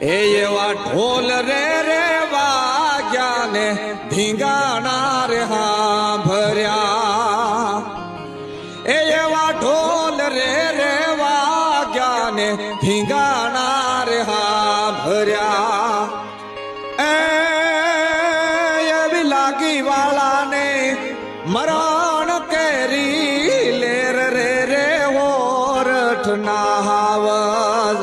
એવા ઢોલ રે રે વાગ્યા ને ધીંગાણા રે સાંભળ્યા એવા ઢોલ રે રે વાગ્યા ને ધીંગાણા રે સાંભળ્યા એવી લાગી વાળાને મરણ કેરી લેર રે રે ઓરઠ ના હાવજ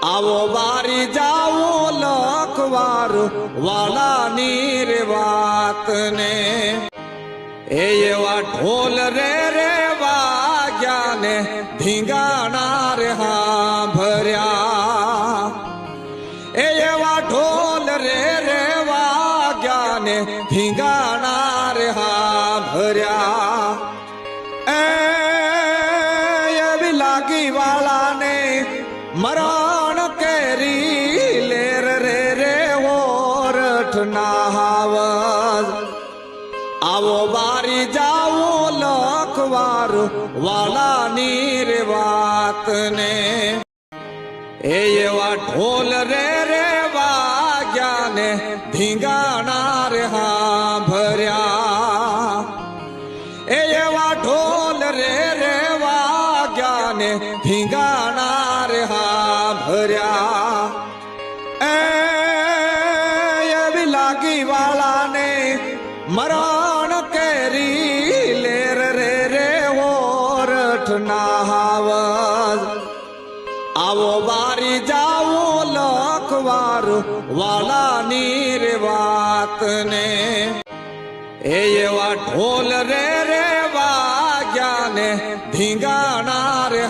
આવો વારી જાવો લખવાર વાલાની રે વાત ને એવા ઢોલ રે રે વાગ્યા ને ધીંગાણા રે સાંભળ્યા એવા ઢોલ રે રે વાગ્યા ને ધીંગાણા રે સાંભળ્યા એવી લાગી વાળાને મરણ કેરી લેર રે રે ઓરઠ ના હાવજ આવો વારી જાવો લખવાર વાલાની રે વાત ને એવા ઢોલ રે રે વાગ્યા ને ધીંગાણા રે સાંભળ્યા એવા ઢોલ રે રે વાગ્યા ને ધીંગાણા રે સાંભળ્યા એવી લાગી વાળાને મરણ કેરી લેર રે રે ઓરઠ ના હાવજ આવો વારી જાવો લખવાર વાલાની રે વાત ને એવા ઢોલ રે રે વાગ્યા ને ધીંગાણા રે